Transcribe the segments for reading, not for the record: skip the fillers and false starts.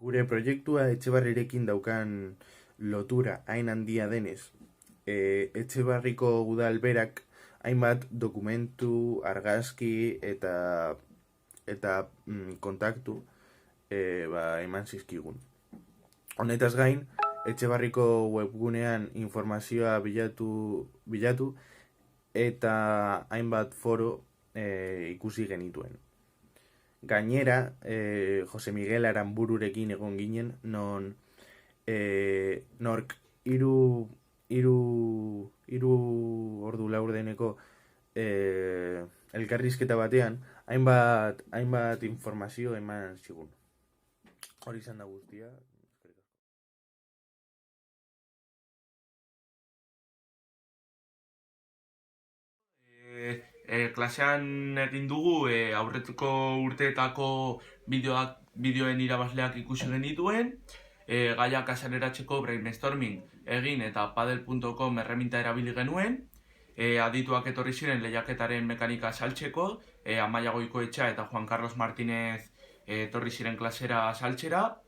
Gure proiektua Etxebarrirekin daukan lotura hain handia denez, Etxebarriko udal berak hainbat dokumentu, argazki eta kontaktu eman zizkigun. Honetaz gain, Etxebarriko webgunean informazioa bilatu eta hainbat foro ikusi genituen. Gainera, Jose Miguel Aranbururekin egon ginen, nork hiru ordu laurdeneko elkarrizketa batean hainbat informazio eman zigun. Hori izan da guztia. Klasean egin dugu aurretuko urteetako bideoen irabazleak ikusi genituen, gaiak azaleratzeko brainstorming egin eta padel.com erreminta erabili genuen, adituak etorri ziren lehiaketaren mekanika saltzeko, Amaia Goikoetxea eta Juan Carlos Martínez etorri ziren klasera saltzera,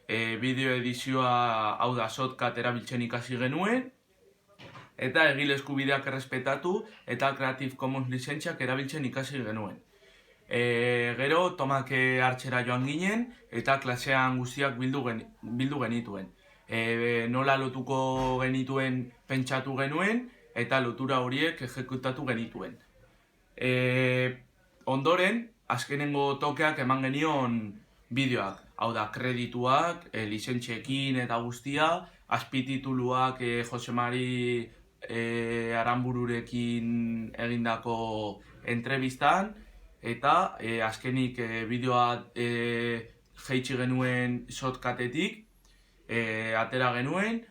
bideo edizioa hau da Shotcut erabiltzen ikasi genuen, eta egile eskubideak errespetatu eta Creative Commons lizentziak erabiltzen ikasi genuen. Gero, tomak hartzera joan ginen eta klasean guztiak bildu genituen. Nola lotuko genituen pentsatu genuen eta lotura horiek ejekutatu genituen. Ondoren, azkenengo tokeak eman genion bideoak. Hau da, kredituak, lizentziekin eta guztia, azpitituluak Jose Mari Aranbururekin egindako entrevistan, eta azkenik bideoa jeitsi genuen Shotcutetik, atera genuen,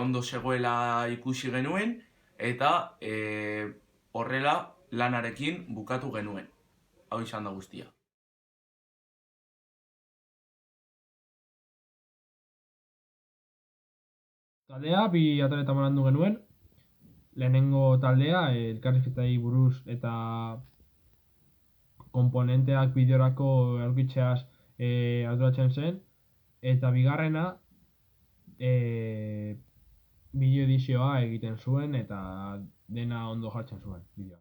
ondo zegoela ikusi genuen, eta horrela lanarekin bukatu genuen. Hau izan da guztia. Taldea bi ataleta banandu genuen. Lehenengo taldea elkarrizketei buruz eta komponenteak bideorako aurkitzeaz arduratzen zen, eta bigarrena bideo edizioa egiten zuen eta dena ondo jartzen zuen bideoa.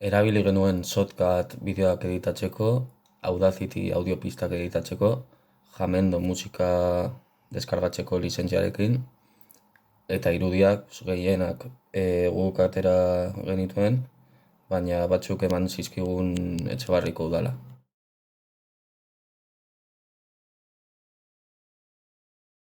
Erabili genuen Shotcut bideoak editatzeko, Audacity audiopistak editatzeko, Jamendo musika deskargatzeko lizentziarekin, eta irudiak gehienak guk atera genituen, baina batzuk eman zizkigun Etxebarriko udala.